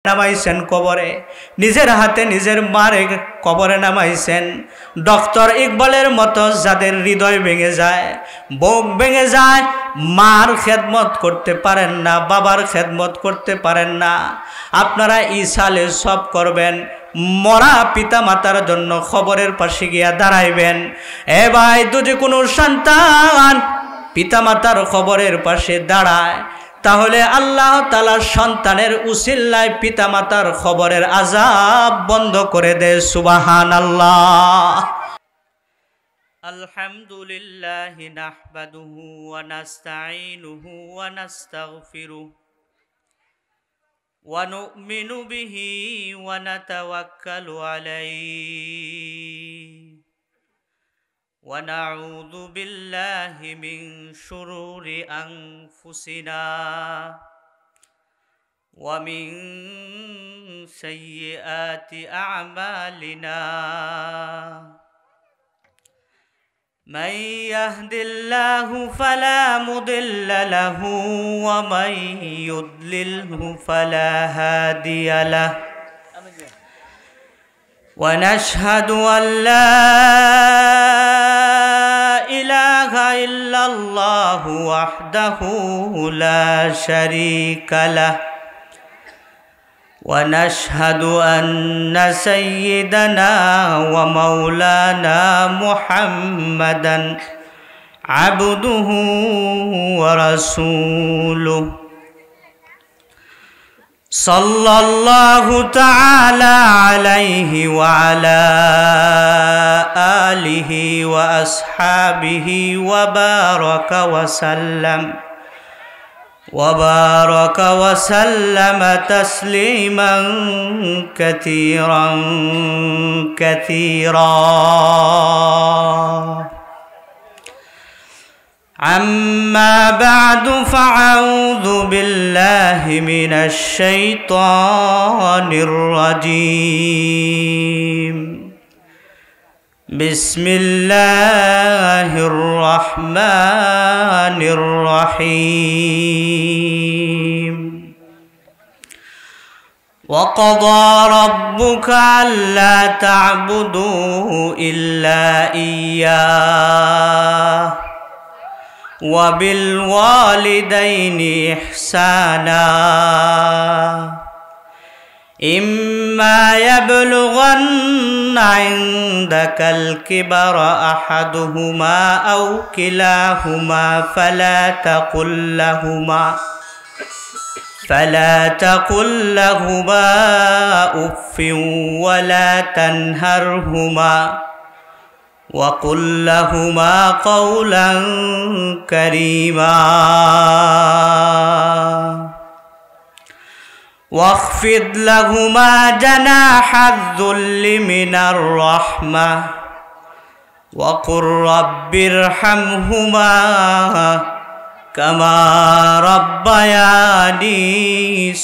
নামাইছেন কবরে, নিজের হাতে নিজের মারে কবরে নামাইছেন। ডক্টর ইকবালের মতো যাদের হৃদয় ভেঙে যায়, বুক ভেঙে যায়, মার খেদমত করতে পারেন না, বাবার খেদমত করতে পারেন না, আপনারা ইসালে সব করবেন, মরা পিতা মাতার জন্য খবরের পাশে গিয়া দাঁড়াইবেন। এ ভাই, যদি কোনো সন্তান পিতা মাতার খবরের পাশে দাঁড়ায়, তাহলে আল্লাহ তাআলা সন্তানের উসিলায় পিতা মাতার খবরের আযাব বন্ধ করে দেয়। সুবহানাল্লাহ। আলহামদুলিল্লাহি নাহমাদুহু ওয়া নাস্তাঈনুহু ওয়া নাস্তাগফিরুহু ওয়া নু'মিনু বিহি ওয়া নাতাওয়াক্কালু আলাইহি ওয়া নাউযু বিল্লাহি মিন শুরুরি আনফুসিনা ওয়া মিন সাইয়্যাতি আ'মালিনা। من يهد الله فلا مضل له ومن يضلله فلا هادي له ونشهد أن لا إله إلا الله وحده لا شريك له ونشهد أن سيدنا ومولانا محمدا عبده ورسوله صلى الله تعالى عليه وعلى آله وأصحابه وبارك وسلم تسليما كثيرا كثيرا. أما بعد، فأعوذ بالله من الشيطان الرجيم. بسم الله الرحمن الرحيم. وقضى ربك ألا تعبدوا إلا إياه وبالوالدين إحسانا إما يبلغن عندك الكبر أحدهما أو كلاهما فلا تقل لهما أف ولا تنهرهما وقل لهما قولا كريما واخفض لهما جناح الذل من الرحمة وقل رب ارحمهما كما ربياني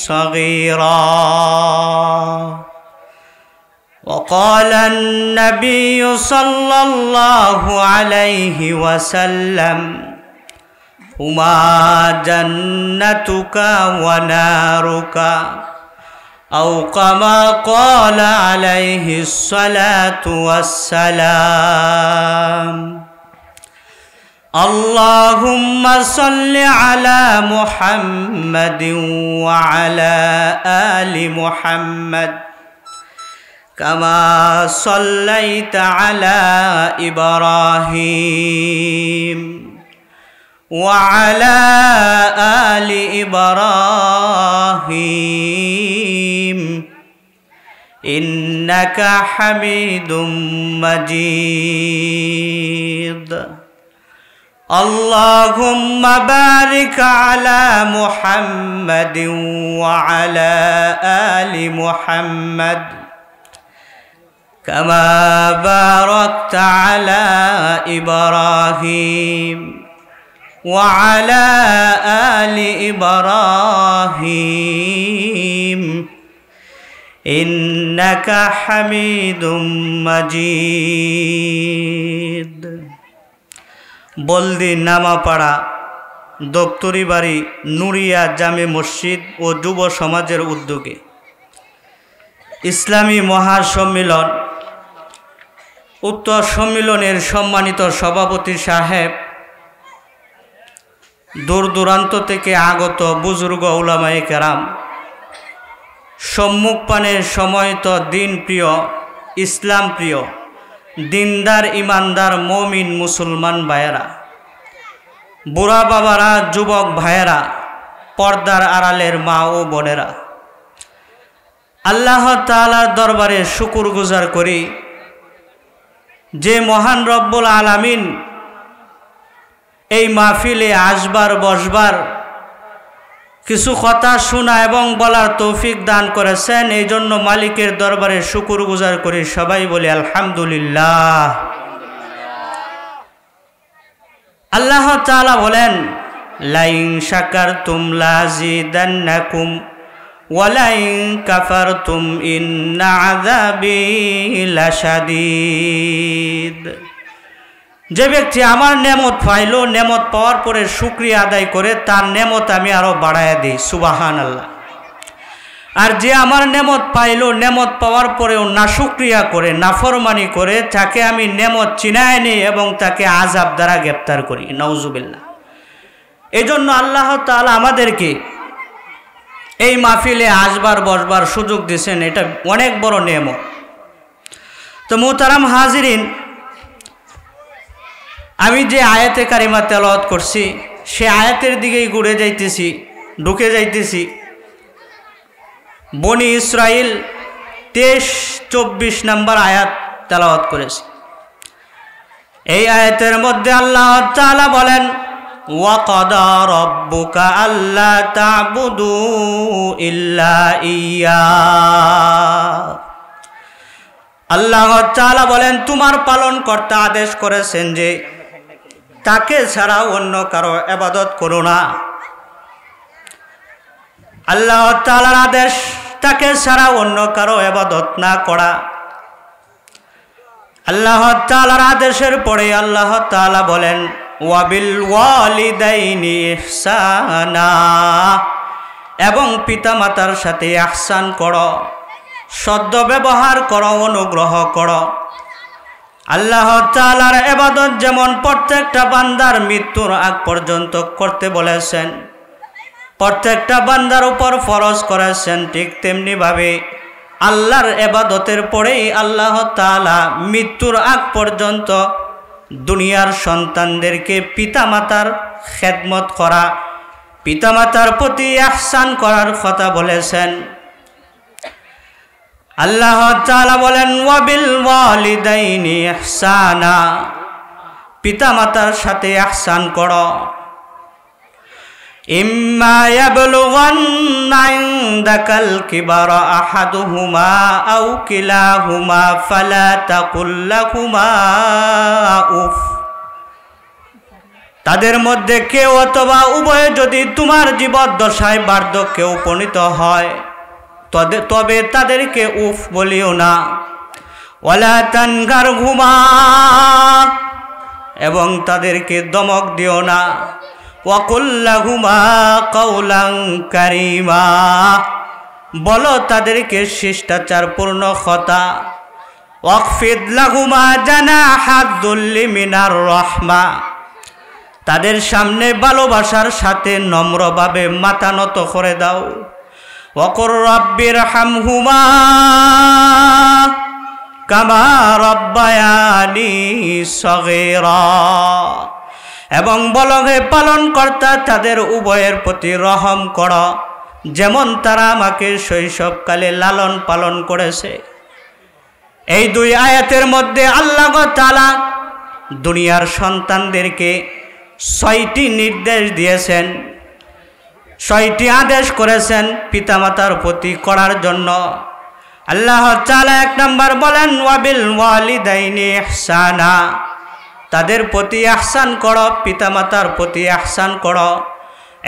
صغيرا. وقال النبي صلى الله عليه وسلم هما جنتك ونارك أو كما قال عليه الصلاة والسلام. اللهم صل على محمد وعلى آل محمد كما صليت على إبراهيم وعلى آل إبراهيم إنك حميد مجيد. اللهم بارك على محمد وعلى آل محمد كما باركت على إبراهيم وعلى آل إبراهيم إنك حميد مجيد. বলদি নামাপাড়া দপ্তরি বাড়ি নুরিয়া জামে মসজিদ ও যুব সমাজের উদ্যোগে ইসলামী মহাসম্মিলন উক্ত সম্মিলনের সম্মানিত সভাপতি সাহেব, দূর দূরান্ত থেকে আগত বুজুর্গ উলামায়ে কেরাম, সম্মুখপানের সময়ত দিন প্রিয়, ইসলাম প্রিয়, দিনদার ইমানদার মমিন মুসলমান ভাইয়েরা, বুড়া বাবারা, যুবক ভাইয়েরা, পর্দার আড়ালের মা ও বোনেরা, আল্লাহ তাআলার দরবারে শুকর গুজার করি যে মহান রব্বুল আলামিন এই মাহফিলে আসবার বসবার কিছু কথা শোনা এবং বলার তৌফিক দান করেছেন। এই জন্য মালিকের দরবারে শুকর গুজার করি, সবাই বলি আলহামদুলিল্লাহ। আল্লাহ তাআলা বলেন, লাইন শাকারতুম লাযিদান্নাকুম ওয়া লাইন কাফারতুম ইন্না আযাবি লাশাদীদ। যে ব্যক্তি আমার নেমত পাইল, নেমত পাওয়ার পরে শুকরিয়া আদায় করে তার নেমত আমি আরো বাড়াইয়া দিই, সুবহানাল্লাহ। আর যে আমার নেমত পাইল, নেমত পাওয়ার পরেও নাশুকরিয়া করে, নাফরমানি করে, তাকে আমি নেমত চিনায় নিই এবং তাকে আযাব দ্বারা গ্রেফতার করি, নাউজুবিল্লাহ। এই জন্য আল্লাহ তাআলা আমাদেরকে এই মাহফিলে আসবার বসবার সুযোগ দিয়েছেন, এটা অনেক বড় নেমত। তো মুহতারাম হাজিরিন, আমি যে আয়াতে কারিমা তেলাওয়াত করছি সে আয়াতের দিকেই ঢুকে যাইতেছি। বনি ইসরাইল 23-24 নম্বর আয়াত তেলাওয়াত করেছে। এই আয়াতের মধ্যে আল্লাহ তাআলা বলেন, ওয়া কাদা রাব্বুকা আল্লা তা'বুদু ইল্লা ইয়্যা। আল্লাহ তাআলা বলেন, তোমার পালনকর্তা আদেশ করেছেন যে তাকে ছাড়া অন্য কারো ইবাদত করো না। আল্লাহ তাআলার আদেশ তাকে ছাড়া অন্য কারো ইবাদত না করা। আল্লাহ তাআলার আদেশের পরে আল্লাহ তাআলা বলেন, ওয়াবিল ওয়ালিদাইনি ইহসানা, এবং পিতামাতার সাথে ইহসান করো, সদ্ব্যবহার করো, অনুগ্রহ করো। আল্লাহ তাআলার ইবাদত যেমন প্রত্যেকটা বান্দার মৃত্যুর আগ পর্যন্ত করতে বলেছেন, প্রত্যেকটা বান্দার উপর ফরজ করেছেন, ঠিক তেমনি ভাবে আল্লাহর ইবাদতের পরেই আল্লাহ তাআলা মৃত্যুর আগ পর্যন্ত দুনিয়ার সন্তানদেরকে পিতামাতার খেদমত করা, পিতামাতার প্রতি ইহসান করার কথা বলেছেন। আল্লাহ তাআলা বলেন, ওয়াবিল ওয়ালিদাইনি ইহসানা, পিতামাতার সাথে ইহসান করো। ইম্মা ইয়াবলুগান্না ইনদাকাল কিবারা আহাদুহুমা আও কিলাহুমা ফালা তাকুল লাহুমা উফ। তাদের মধ্যে কেউ অথবা উভয়ে যদি তোমার জীবদ্দশায় বার্ধক্যে উপনীত হয় তবে তাদেরকে উফ বলিও না। ওয়ালা তানগারহুমা, এবং তাদেরকে দমক দিও না। ওয়াকুল লাহুমা কাওলান কারীমা, বলো তাদেরকে শিষ্টাচারপূর্ণ কথা। ওয়াকফিদ লাহুমা জানাহাদ দুল্লি মিনার রাহমা, তাদের সামনে ভালোবাসার সাথে নম্রভাবে মাথা নত করে দাও। ওয়াকুর রাব্বিরহামহুমা কামা রাব্বায়ানি সগীরা, এবং বলো হে পালনকর্তা, তাদের উভয়ের প্রতি রহম করো, যেমন তারা আমাকে শৈশবকালে লালন পালন করেছে। এই দুই আয়াতের মধ্যে আল্লাহ তাআলা দুনিয়ার সন্তানদেরকে 6টি নির্দেশ দিয়েছেন, 6টি আদেশ করেছেন পিতামাতার প্রতি করার জন্য। আল্লাহ তাআলা 1 নম্বর বলেন, ওয়াবিল ওয়ালিদাইনি ইহসানা, তাদের প্রতি ইহসান করো, পিতামাতার প্রতি ইহসান করো।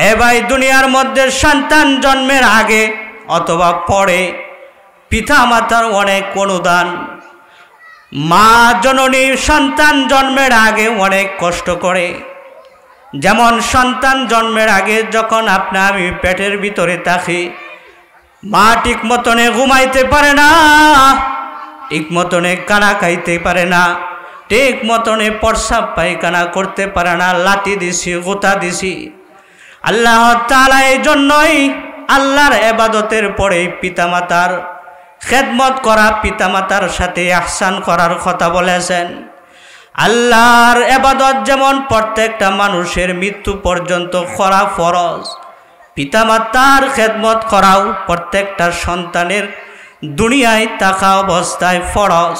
এ ভাই, দুনিয়ার মধ্যে সন্তান জন্মের আগে অথবা পরে পিতামাতার অনেক অনুদান। মা জননী সন্তান জন্মের আগে অনেক কষ্ট করে। যেমন সন্তান জন্মের আগে যখন আমি পেটের ভিতরে থাকি, মা ঠিক মতনে ঘুমাইতে পারে না, ঠিক মতনে কানা খাইতে পারে না, ঠিক মতনে প্রস্রাব পায়খানা করতে পারে না, লাঠি দিছি গোতা দিছি। আল্লাহ তাআলা এই জন্যই আল্লাহর ইবাদতের পরে পিতামাতার খেদমত করা, পিতামাতার সাথে ইহসান করার কথা বলেছেন। আল্লাহর ইবাদত যেমন প্রত্যেকটা মানুষের মৃত্যু পর্যন্ত করা ফরজ, পিতামাতার খেদমত করাও প্রত্যেকটা সন্তানের দুনিয়ায় থাকা অবস্থায় ফরজ।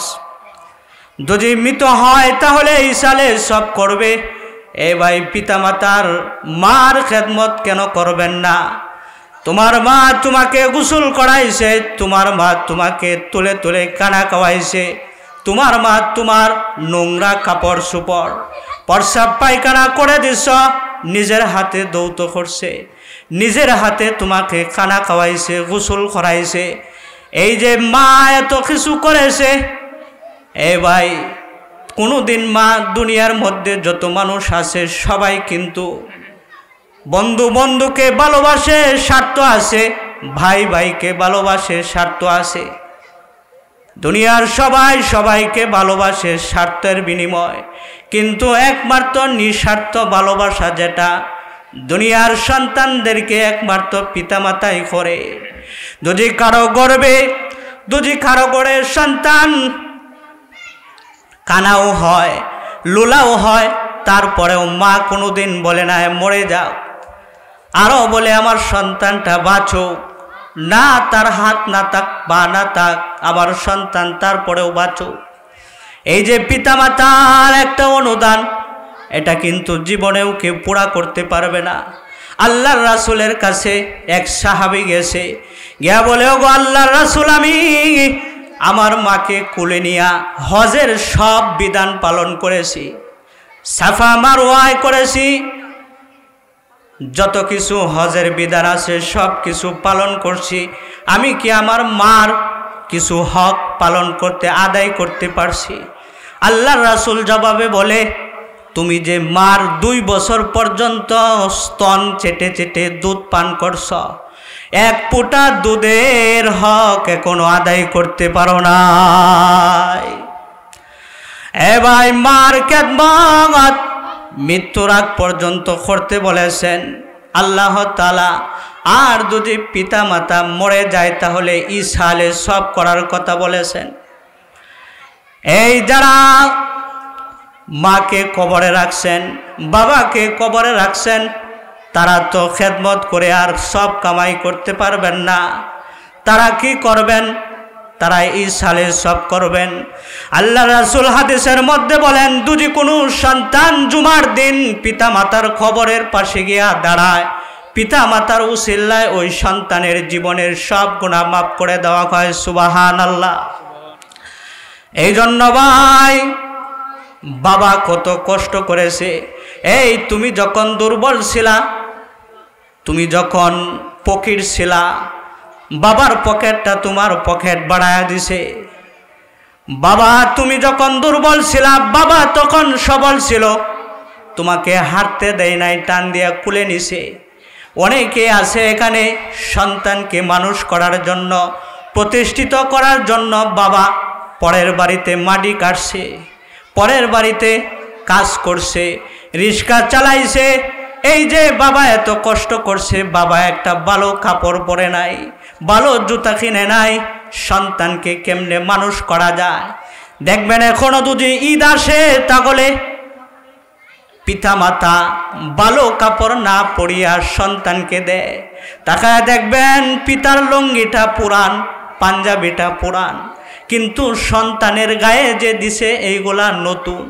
যদি মৃত হয় তাহলে ইসালে সব করবে। এ ভাই, পিতামাতার মার খেদমত কেন করবেন না? তোমার মা তোমাকে গোসল করাইছে, তোমার মা তোমাকে তুলে তুলে কানা খাওয়াইছে, তোমার মা তোমার নোংরা কাপড় চোপড় প্রস্রাব পায়খানা করে দিছ, নিজের হাতে দৌত করছে, নিজের হাতে তোমাকে কানা খাওয়াইছে, গোসল করাইছে। এই যে মা এত কিছু করেছে, এ ভাই, কোনোদিন মা দুনিয়ার মধ্যে যত মানুষ আছে সবাই কিন্তু বন্ধু বন্ধুকে ভালোবাসে, স্বার্থ আছে, ভাই ভাইকে ভালোবাসে, স্বার্থ আছে। দুনিয়ার সবাই সবাইকে ভালোবাসে স্বার্থের বিনিময়, কিন্তু একমাত্র নিঃস্বার্থ ভালোবাসা যেটা দুনিয়ার সন্তানদেরকে একমাত্র পিতামাতাই করে। যদি কারো গর্ভে সন্তান কানাও হয়, লোলাও হয়, তারপরেও মা কোনোদিন বলে না মরে যাও, আরও বলে আমার সন্তানটা বাঁচুক, না তার হাত না থাক বা না থাক, আমার সন্তান তারপরেও বাঁচুক। এই যে পিতামাতার একটা অনুদান, এটা কিন্তু জীবনেও কেউ পুরা করতে পারবে না। আল্লাহর রাসূলের কাছে এক সাহাবী গেছে, গিয়া বলে, ওগো আল্লাহর রাসূল, আমি আমার মাকে কোলে নিয়া হজের সব বিধান পালন করেছি, সাফা মারওয়ায় করেছি, যত কিছু হজের বিধান আছে সব কিছু পালন করছি, আমি কি আমার মার কিছু হক পালন করতে আদায় করতে পারছি? আল্লাহর রাসূল জবাবে বলে, তুমি যে মার 2 বছর পর্যন্ত স্তন চেটে চেটে দুধ পান করছ, এক ফোঁটা দুধের হক এখনো আদায় করতে পারো না। এ ভাই, মার খেদমত মৃত্যুর আগ পর্যন্ত করতে বলেছেন আল্লাহ তাআলা। আর যদি পিতা মাতা মরে যায় তাহলে ইসালে সব করার কথা বলেছেন। এই যারা মাকে কবরে রাখছেন, বাবাকে কবরে রাখছেন, তারা তো খেদমত করে আর সব কামাই করতে পারবেন না। তারা কি করবেন? তারা ইসালে সব করবেন। আল্লাহ রাসূল হাদিসের মধ্যে বলেন, যদি কোনো সন্তান জুমার দিন পিতা মাতার কবরের পাশে গিয়া দাঁড়ায়, পিতা মাতার উসিলায় ওই সন্তানের জীবনের সব গুনাহ মাফ করে দেওয়া হয়। সুবহানাল্লাহ। এই জন্য ভাই, বাবা কত কষ্ট করেছে। এই তুমি যখন দুর্বল ছিলা, তুমি যখন ফকির ছিলা, বাবার পকেটটা তোমার পকেট বাড়ায়া দিছে। বাবা তুমি যখন দুর্বল ছিলা, বাবা তখন সবল ছিল, তোমাকে হাঁটতে দেয় নাই, টান দিয়া কুলে নিছে। অনেকে আছে এখানে সন্তানকে মানুষ করার জন্য, প্রতিষ্ঠিত করার জন্য বাবা পরের বাড়িতে মাটি কাটছে, পরের বাড়িতে কাজ করছে, রিক্সা চালাইছে। এই যে বাবা এত কষ্ট করছে, বাবা একটা ভালো কাপড় পরে নাই, ভালো জুতা কিনে নাই, সন্তানকে কেমনে মানুষ করা যায়? দেখবেন এখনো যদি ঈদ আসে তাহলে পিতা মাতা ভালো কাপড় না পরিয়া সন্তানকে দেয়। তাকায় দেখবেন পিতার লুঙ্গিটা পুরান, পাঞ্জাবিটা পুরান, কিন্তু সন্তানের গায়ে যে দিছে এইগুলা নতুন।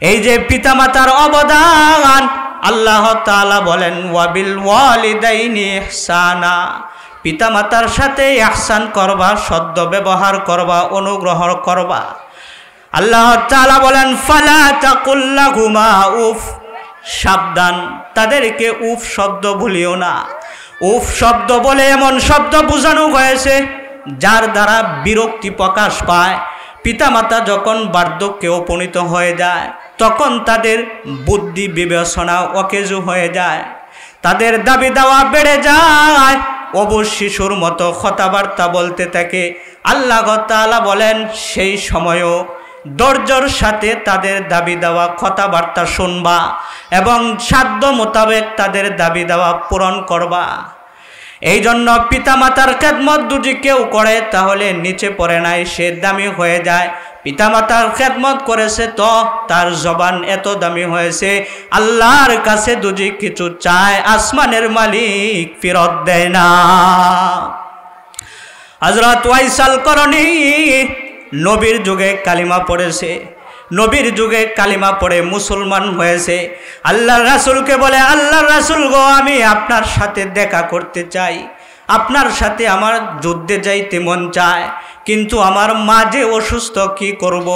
এই যে পিতা মাতার অবদান, আল্লাহ তাআলা বলেন, ওয়াবিল ওয়ালিদাইনি ইহসানা, পিতা মাতার সাথে ইহসান করবা, সদ্য ব্যবহার করবা, অনুগ্রহ করবা। আল্লাহ তাআলা বলেন, ফালা তাকুল লাহুমা উফ, সাবধান, তাদেরকে উফ শব্দ ভুলিও না। উফ শব্দ বলে এমন শব্দ বোঝানো হয়েছে যার দ্বারা বিরক্তি প্রকাশ পায়। পিতামাতা যখন বার্ধক্যে উপনীত হয়ে যায়, তখন তাদের বুদ্ধি বিবেচনা অকেজো হয়ে যায়, তাদের দাবি দাওয়া বেড়ে যায়, অবুজ শিশুর মতো কথাবার্তা বলতে থাকে। আল্লাহ তাআলা বলেন সেই সময়ও ধৈর্যের সাথে তাদের দাবি দেওয়া কথাবার্তা শুনবা এবং সাধ্য মোতাবেক তাদের দাবি দেওয়া পূরণ করবা। এই জন্য পিতামাতার খেদমত যদি কেউ করে তাহলে নিচে পড়ে নাই, সে দামি হয়ে যায়। পিতামাতার খেদমত করেছে তো তার জবান এত দামি হয়েছে, আল্লাহর কাছে যদি কিছু চায় আসমানের মালিক ফেরত দেয় না। হযরত ওয়াইসাল করণী নবীর যুগে কালিমা পড়েছে, নবীর যুগে কালিমা পড়ে মুসলমান হয়েছে। আল্লাহর রাসূলকে বলে, আল্লাহর রাসূল গো, আমি আপনার সাথে দেখা করতে চাই, আপনার সাথে আমার যুদ্ধে যাইতে মন চায়, কিন্তু আমার মা যে অসুস্থ, কি করব?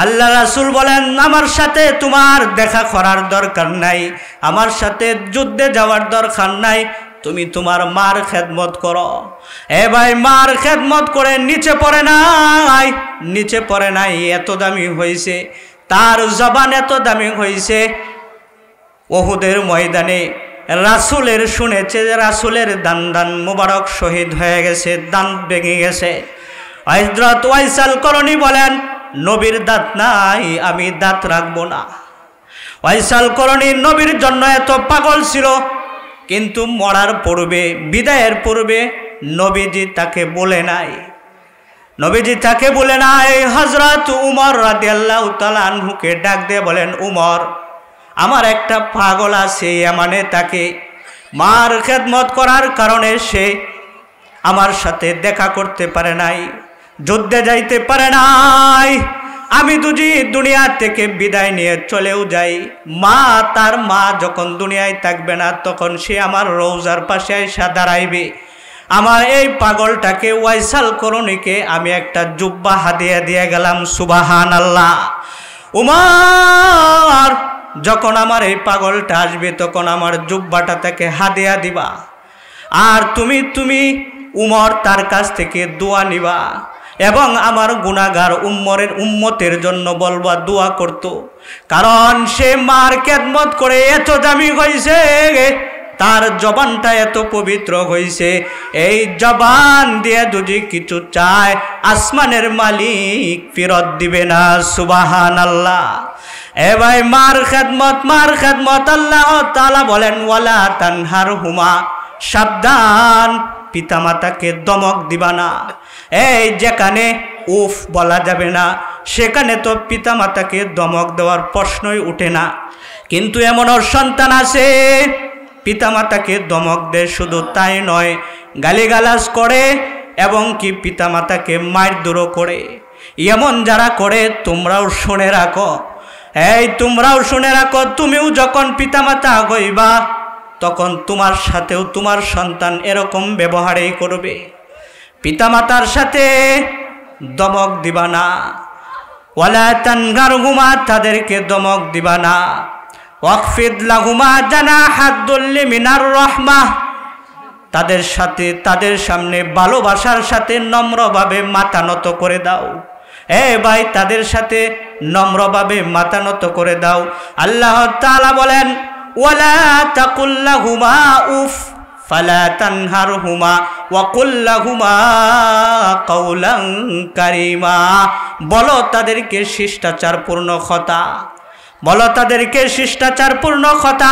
আল্লাহ রাসূল বলেন, আমার সাথে তোমার দেখা করার দরকার নাই, আমার সাথে যুদ্ধে যাওয়ার দরকার নাই, তুমি তোমার মার খেদমত করো। এ ভাই, মার খেদমত করে নিচে পড়ে নাই, নিচে পড়ে নাই, এত দামি হয়েছে, তার জবান এত দামি হয়েছে। উহুদের ময়দানে রাসূলের শুনেছে যে রাসূলের দান মুবারক শহীদ হয়ে গেছে, দান ভেঙে গেছে। হযরত ওয়াইসাল করণী বলেন, নবীর দাঁত নাই, আমি দাঁত রাখবো না। ওয়াইসাল করণী নবীর জন্য এত পাগল ছিল, কিন্তু মরার পূর্বে, বিদায়ের পূর্বে নবীজি তাকে বলে নাই, নবীজি তাকে বলে নাই। হযরত উমর রাদিয়াল্লাহু তাআলা আনহুকে ডাক দিয়ে বলেন, উমর, আমার একটা পাগল আছে ইয়ামানে, তাকে মার খেদমত করার কারণে সে আমার সাথে দেখা করতে পারে নাই, যুদ্ধে যাইতে পারে নাই। আমি যদি দুনিয়া থেকে বিদায় নিয়ে চলেও যাই, তার মা যখন দুনিয়ায় থাকবে না, তখন সে আমার রওজার পাশে এসে দাঁড়াইবে। আমার এই পাগলটাকে, ওয়াইসাল করণীকে আমি একটা জুব্বা হাদিয়া দিয়ে গেলাম। সুবহানাল্লাহ। উমর, যখন আমার এই পাগলটা আসবে তখন আমার জুব্বাটা তাকে হাদিয়া দিবা, আর তুমি উমর তার কাছ থেকে দোয়া নিবা এবং আমার গুনাহগার উম্মতের জন্য বলবা দোয়া করত, কারণ সে মার খেদমত করে এত দামি হয়েছে, তার জবানটা এত পবিত্র হয়েছে। এই জবান দিয়ে যদি কিছু চায় আসমানের মালিক ফেরত দিবে না। সুবহানাল্লাহ। এ ভাই, মার খেদমত আল্লাহ তাআলা বলেন, ওয়ালা তানহারহুমা, সাবধান, পিতামাতাকে দমক দিবা না। এই যেখানে উফ বলা যাবে না, সেখানে তো পিতামাতাকে দমক দেওয়ার প্রশ্নই উঠে না। কিন্তু এমনও সন্তান আছে পিতামাতাকে দমক দেয়, শুধু তাই নয়, গালিগালাজ করে এবং কি পিতামাতাকে মারধরও করে। এমন যারা করে তোমরাও শুনে রাখো, তোমরাও শুনে রাখো, তুমিও যখন পিতামাতা হইবা তখন তোমার সাথেও তোমার সন্তান এরকম ব্যবহারই করবে। পিতামাতার সাথে দমক দিবা না। ওয়ালা তানহারহুমা, তাদেরকে দমক দিবা না। ওয়াকফিদ লাহুমা জানাহাদ দুল্লি মিনার রাহমাহ, তাদের সামনে ভালোবাসার সাথে নম্রভাবে মাথা নত করে দাও। ভাই, তাদের সাথে নম্রভাবে মাথা নত করে দাও। আল্লাহ তাআলা বলেন, ওয়ালা তাকুল লাহুমা উফ ফালা তানহারহুমা ওয়া কুল লাহুমা কাওলান কারীমা, বলো তাদেরকে শিষ্টাচারপূর্ণ কথা, বলো তাদেরকে শিষ্টাচারপূর্ণ কথা।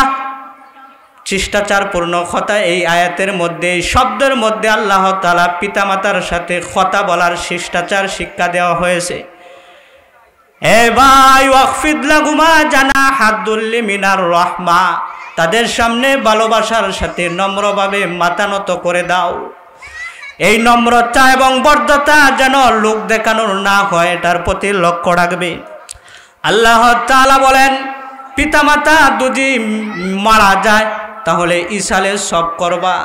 শিষ্টাচারপূর্ণ কথা এই আয়াতের মধ্যে, এই শব্দের মধ্যে আল্লাহ তাআলা পিতামাতার সাথে কথা বলার শিষ্টাচার শিক্ষা দেওয়া হয়েছে। ভাই, ওয়াকফিদ লাহুমা জানাহাদ দুল্লি মিনার রাহমা, তাদের সামনে ভালোবাসার সাথে নম্রভাবে মাথা নত করে দাও। এই নম্রতা এবং বর্ধতা যেন লোক দেখানোর না হয়, এটার প্রতি লক্ষ্য রাখবে। আল্লাহ তাআলা বলেন, পিতামাতা যদি মারা যায় তাহলে ইসালে সব করবা,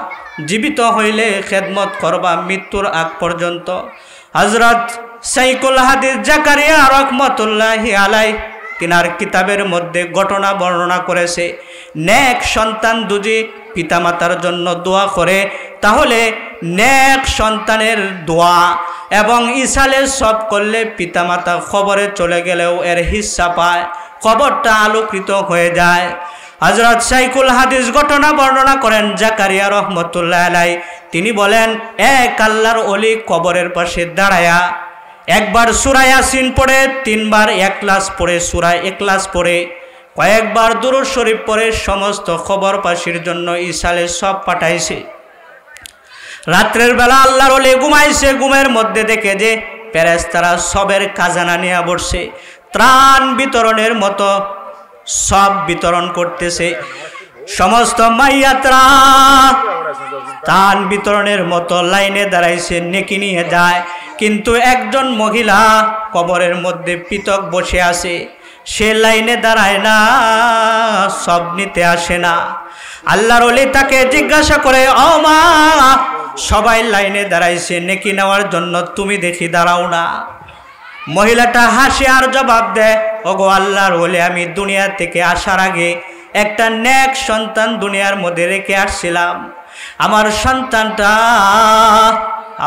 জীবিত হইলে খেদমত করবা মৃত্যুর আগ পর্যন্ত। হযরত শাইখুল হাদিস জাকারিয়া রাহমাতুল্লাহি আলাইহি তিনার কিতাবের মধ্যে ঘটনা বর্ণনা করেছে, নেক সন্তান যদি পিতামাতার জন্য দোয়া করে তাহলে নেক সন্তানের দোয়া এবং ইসালে সব করলে পিতামাতা খবরে চলে গেলেও এর হিস্সা পায়, খবরটা আলোকিত হয়ে যায়। হযরত শাইখুল হাদিস ঘটনা বর্ণনা করেন জাকারিয়া রহমতুল্লাহ আলাইহি। তিনি বলেন, এক আল্লাহর ওলি কবরের পাশে দাঁড়ায়া একবার সূরা ইয়াসিন পড়ে, তিনবার ইখলাস পড়ে, সূরা ইখলাস পড়ে, কয়েকবার দুরূদ শরীফ পড়ে সমস্ত খবরবাসীর জন্য ইসালে সব পাঠাইছে। রাত্রের বেলা আল্লাহর ওলি ঘুমাইছে, ঘুমের মধ্যে দেখে যে ফেরেশতারা সবের খাজানা নিয়ে বসছে, ত্রাণ বিতরণের মতো সব বিতরণ করতেছে। সমস্ত মাইয়াতরা ত্রাণ বিতরণের মতো লাইনে দাঁড়াইছে, নেকি নিয়ে যায়। কিন্তু একজন মহিলা কবরের মধ্যে পৃথক বসে আছে, সে লাইনে দাঁড়ায় না, সব নিতে আসে না। আল্লাহর ওলি তাকে জিজ্ঞাসা করে, ও মা, সবাই লাইনে দাঁড়াইছে নেকি নেওয়ার জন্য, তুমি দেখি দাঁড়াও না। মহিলাটা হাসি আর জবাব দেয়, ওগো আল্লাহর ওলি, আমি দুনিয়া থেকে আসার আগে একটা নেক সন্তান দুনিয়ার মধ্যে রেখে আসছিলাম। আমার সন্তানটা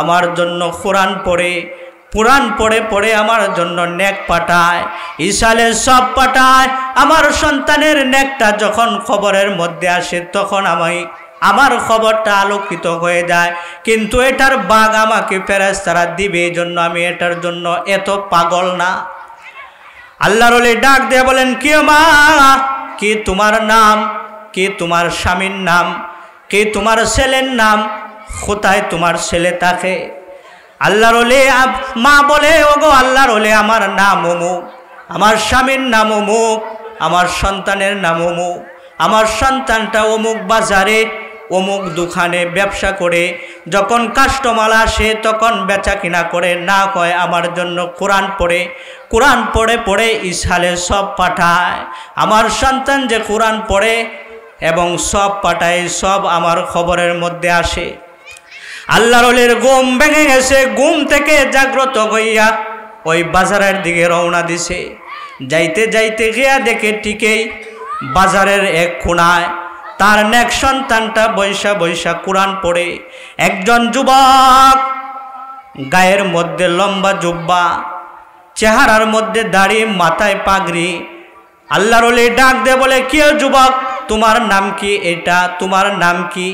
আমার জন্য কোরআন পড়ে পড়ে আমার জন্য নেক পাঠায়, ইসালে সব পাঠায়। আমার সন্তানের নেকটা যখন খবরের মধ্যে আসে তখন আমার খবরটা আলোকিত হয়ে যায়, কিন্তু এটার বাগ আমাকে ফেরেশতারা দিবে, এই জন্য আমি এটার জন্য এত পাগল না। আল্লাহর ওলি ডাক দিয়ে বলেন, কি মা, কি তোমার নাম, কি তোমার স্বামীর নাম, কি তোমার ছেলের নাম, কোথায় তোমার ছেলে থাকে? আল্লাহর ওলি মা বলে, ওগো আল্লাহর ওলি, আমার নাম অমুক, আমার স্বামীর নাম অমুক, আমার সন্তানের নাম অমুক, আমার সন্তানটা অমুক বাজারে অমুক দোকানে ব্যবসা করে, যখন কাস্টমার আসে তখন বেচা কিনা করে, না কয় আমার জন্য কোরআন পড়ে পড়ে ইসালে সব পাঠায়। আমার সন্তান যে কোরআন পড়ে এবং সব পাঠায়, সব আমার খবরের মধ্যে আসে। আল্লাহর ওলির ঘুম ভেঙে গেছে, ঘুম থেকে জাগ্রত হইয়া ওই বাজারের দিকে রওনা দিছে। যাইতে যাইতে গিয়া দেখে ঠিকই বাজারের এক কোণায় তার নেক সন্তানটা বৈশা বৈশা কোরআন পড়ে। একজন যুবক, গায়ের মধ্যে লম্বা জুব্বা, চেহারার মধ্যে দাড়ি, মাথায় পাগড়ি। আল্লাহর ওলি ডাক দে বলে, কি যুবক, তোমার নাম কি? এটা তোমার নাম কি?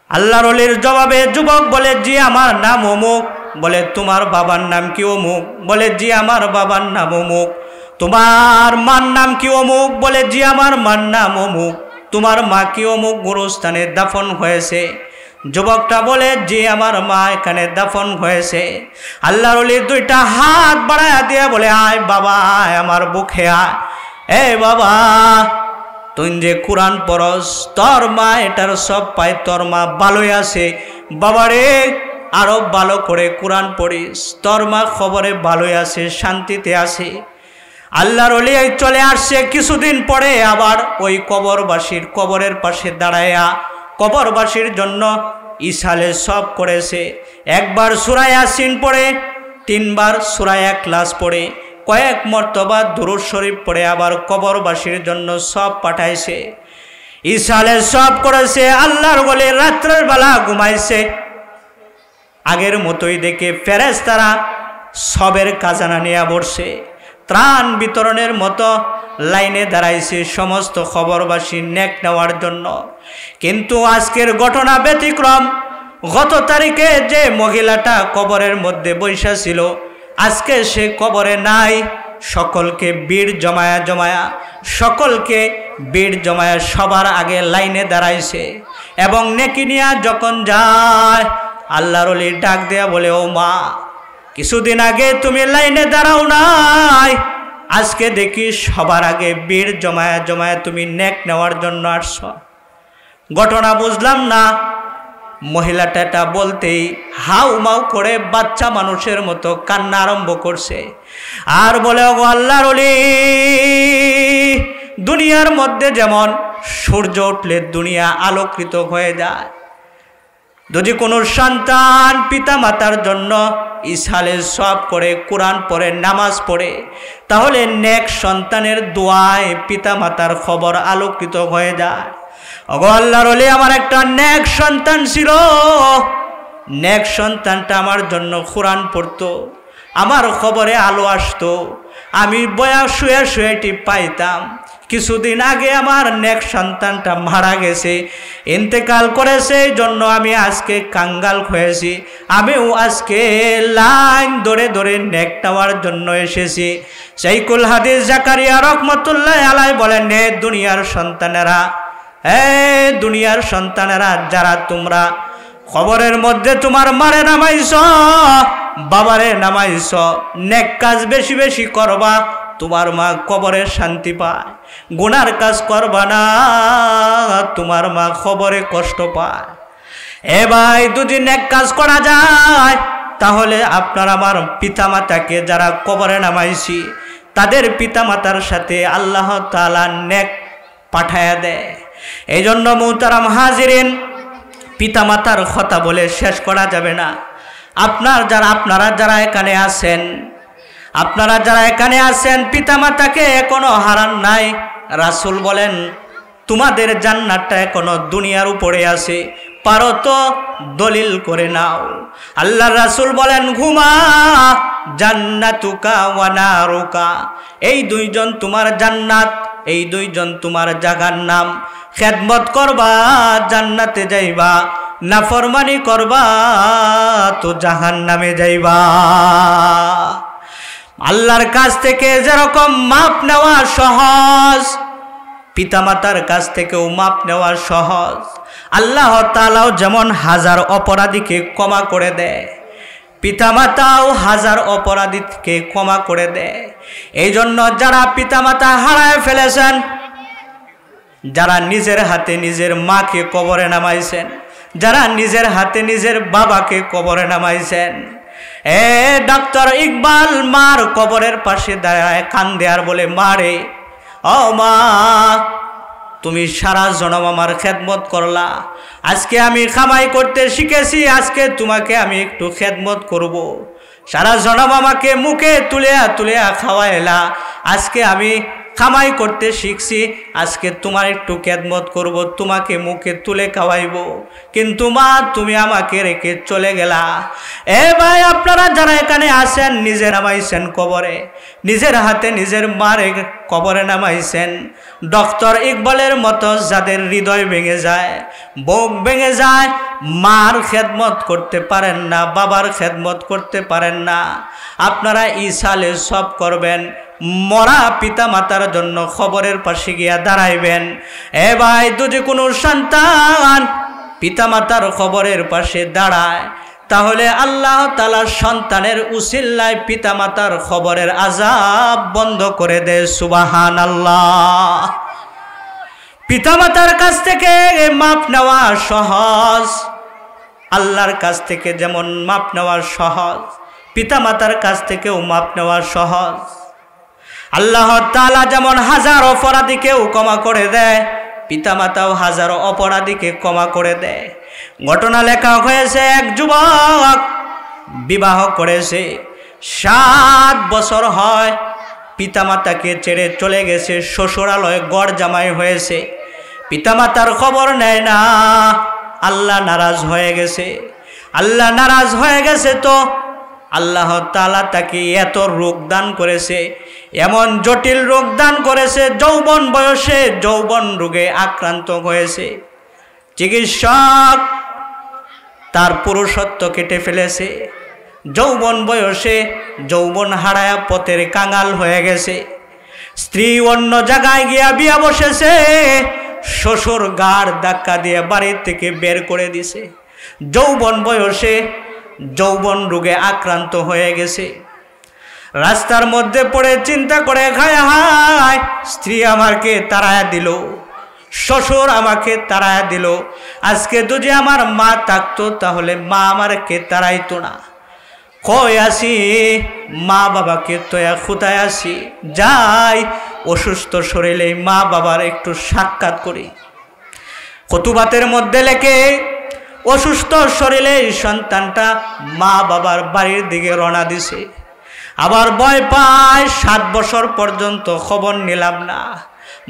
আল্লাহর ওলির জবাবে যুবক বলে, জি আমার নাম অমুক। বলে, তোমার বাবার নাম কি? অমুক। বলে, জি আমার বাবার নাম অমুক। তোমার মার নাম কি? অমুক। বলে, জি আমার মার নাম অমুক। তোমার মা কি? অমুক গোরস্থানে দাফন হয়েছে। যুবকটা বলে, জি আমার মা এখানে দাফন হয়েছে। আল্লাহর ওলি দুইটা হাত বাড়ায়া দিয়ে বলে, আয় বাবা, আয় আমার বুকে আয়। এ বাবা, তুই যে কোরআন পড়স, তোর মা এটার সব পায়, তোর মা ভালোই আছে। বাবারে, আরো ভালো করে কোরআন পড়িস, তোর মা খবরে ভালোই আছে, শান্তিতে আছে। আল্লাহর ওলি চলে আসছে। কিছুদিন পরে আবার ওই কবরের পাশে দাঁড়ায়া কবরবাসীর জন্য ইসালে সব করেছে। একবার সূরা ইয়াসিন পড়ে, তিনবার সূরা ইখলাস পড়ে, কয়েক মর্তবা দুরূদ শরীফ পড়ে আবার কবরবাসীর জন্য সব পাঠাইছে, ইসালে সব করেছে। আল্লাহর ওলি রাত্রের বেলা ঘুমাইছে। আগের মতোই দেখে ফেরেশতারা সবের খাজানা নিয়ে বসছে, ত্রাণ বিতরণের মতো লাইনে দাঁড়াইছে সমস্ত খবরবাসী নেক নেওয়ার জন্য। কিন্তু আজকের ঘটনা ব্যতিক্রম। গত তারিখে যে মহিলাটা কবরের মধ্যে বৈশা ছিল, আজকে সে কবরে নাই। সকলকে ভিড় জমায়া সবার আগে লাইনে দাঁড়াইছে এবং নেকি নিয়া যখন যায়, আল্লাহর ওলি ডাক দেয়া বলে, ও মা, কিছুদিন আগে তুমি লাইনে দাঁড়াও নাই, আজকে দেখি সবার আগে ভিড় জমায়া তুমি নেক নেওয়ার জন্য আসছ। ঘটনা বুঝলাম না। মহিলাটা এটা বলতেই হাউ মাউ করে বাচ্চা মানুষের মতো কান্না আরম্ভ করছে আর বলে, ও আল্লাহর ওলি, দুনিয়ার মধ্যে যেমন সূর্য উঠলে দুনিয়া আলোকিত হয়ে যায়, যদি কোনো সন্তান পিতা মাতার জন্য ইসালে সব করে, কোরআন পড়ে, নামাজ পড়ে, তাহলে নেক সন্তানের দোয়ায় পিতা মাতার খবর আলোকিত হয়ে যায়। ওগো আল্লাহর ওলি, আমার একটা নেক সন্তান ছিল। নেক সন্তানটা আমার জন্য কোরআন পড়তো, আমার খবরে আলো আসতো, আমি বয়া শুয়ে শুয়ে টিপ পাইতাম। কিছুদিন আগে আমার নেক সন্তানটা মারা গেছে, ইন্তেকাল করেছে, এই জন্য আমি আজকে কাঙ্গাল হয়েছি। আমিও আজকে লাইন ধরে ধরে নেক নেওয়ার জন্য এসেছি। শাইখুল হাদিস জাকারিয়া রহমতুল্লাহ আলাইহি বলেন, হে দুনিয়ার সন্তানেরা, হে দুনিয়ার সন্তানেরা, যারা তোমরা কবরের মধ্যে তোমার মারে নামাইছ, বাবারে নামাইছ, নেক কাজ বেশি বেশি করবা, তোমার মা কবরে শান্তি পায়। গুনার কাজ করবা না, তোমার মা কবরে কষ্ট পায়। এ ভাই, যদি নেক কাজ করা যায় তাহলে আপনার আমার পিতামাতাকে যারা কবরে নামাইছি তাদের পিতামাতার সাথে আল্লাহ তাআলা নেক পাঠায়া দেয়। এই জন্য মুহতারাম হাজিরিন, পিতামাতার কথা বলে শেষ করা যাবে না। আপনারা যারা এখানে আছেন, পিতামাতাকে এখনো হারান নাই। রাসূল বলেন, তোমাদের জান্নাতটা এখনো দুনিয়ার উপরে আছে, পারো তো দলিল করে নাও। আল্লাহ রাসূল বলেন, ঘুমা জান্নাতুকা ওয়া নারুকা, এই দুইজন তোমার জান্নাত, এই দুইজন তোমার জাগার নাম। খেদমত করবা জান্নাতে যাইবা, নাফরমানি করবা তো জাহান্নামে যাইবা। আল্লাহর কাছ থেকে যেরকম মাপ নেওয়া সহজ, পিতামাতার কাছ থেকেও মাপ নেওয়া সহজ। আল্লাহ তাআলাও যেমন 1000 অপরাধীকে ক্ষমা করে দেয়, পিতামাতাও 1000 অপরাধীকে ক্ষমা করে দেয়। এই জন্য যারা পিতামাতা হারায় ফেলেছেন, যারা নিজের হাতে নিজের মাকে কবরে নামাইছেন, যারা নিজের হাতে নিজের বাবাকে কবরে নামাইছেন, ডক্টর ইকবাল মার কবরের পাশে দাঁড়ায় কান্দে আর বলে, মারে, ও মা, তুমি সারা জনম আমার খেদমত করলা, আজকে আমি কামাই করতে শিখেছি, আজকে তোমাকে আমি একটু খেদমত করব। সারা জনম আমাকে মুখে তুলিয়া খাওয়াইলা, আজকে আমি কামাই করতে শিখছি, আজকে তোমার একটু খেদমত করব, তোমাকে মুখে তুলে খাওয়াইব, কিন্তু মা তুমি আমাকে রেখে চলে গেলা। এ ভাই, আপনারা যারা এখানে আসেন, নিজে নামাইছেন কবরে, নিজের হাতে নিজের মারে কবরে নামাইছেন, ডক্টর ইকবালের মতো যাদের হৃদয় ভেঙে যায়, বুক ভেঙে যায়, মার খেদমত করতে পারেন না, বাবার খেদমত করতে পারেন না, আপনারা ইসালে সব করবেন, মরা পিতা মাতার জন্য খবরের পাশে গিয়া দাঁড়াইবেন। এ ভাই, যদি কোনো সন্তান পিতা মাতার খবরের পাশে দাঁড়ায়, তাহলে আল্লাহ তাআলা সন্তানের উসিলায় পিতা মাতার খবরের আযাব বন্ধ করে দেয়। সুবহানাল্লাহ। পিতা মাতার কাছ থেকে মাপ নেওয়া সহজ, আল্লাহর কাছ থেকে যেমন মাপ নেওয়া সহজ, পিতা মাতার কাছ থেকেও মাপ নেওয়া সহজ। আল্লাহ তাআলা যেমন 1000 অপরাধীকেও ক্ষমা করে দেয়, পিতামাতাও 1000 অপরাধীকে ক্ষমা করে দেয়। ঘটনা লেখা হয়েছে, এক যুবক বিবাহ করেছে, 7 বছর হয়, পিতামাতাকে ছেড়ে চলে গেছে, শ্বশুরালয়ে গড় জামাই হয়েছে, পিতামাতার খবর নেয় না। আল্লাহ নারাজ হয়ে গেছে। আল্লাহ নারাজ হয়ে গেছে তো আল্লাহ তাআলা তাকে এত রোগ দান করেছে, এমন জটিল রোগ দান করেছে, যৌবন বয়সে যৌবন রোগে আক্রান্ত হয়েছে। চিকিৎসক তার পুরুষত্ব কেটে ফেলেছে, যৌবন বয়সে যৌবন হারায়া পথের কাঙাল হয়ে গেছে। স্ত্রী অন্য জায়গায় গিয়া বিয়া বসেছে, শ্বশুর গাড় ধাক্কা দিয়ে বাড়ি থেকে বের করে দিছে। যৌবন বয়সে যৌবন রোগে আক্রান্ত হয়ে গেছে। রাস্তার মধ্যে পড়ে চিন্তা করে খায়, হায় স্ত্রী আমাকে তাড়ায়া দিল, শ্বশুর আমাকে তাড়ায়া দিল, আজকে যদি আমার মা থাকতো তাহলে মা আমাকে তাড়াইতো না। কই আসি মা বাবাকে তোয়া খুদায় আসি, যাই অসুস্থ শরীরে মা বাবার একটু সাক্ষাৎ করি। খুতুবাতের মধ্যে লেখে, অসুস্থ শরীরে সন্তানটা মা বাবার বাড়ির দিকে রওনা দিছে। আবার ভয় পায়, 7 বছর পর্যন্ত খবর নিলাম না,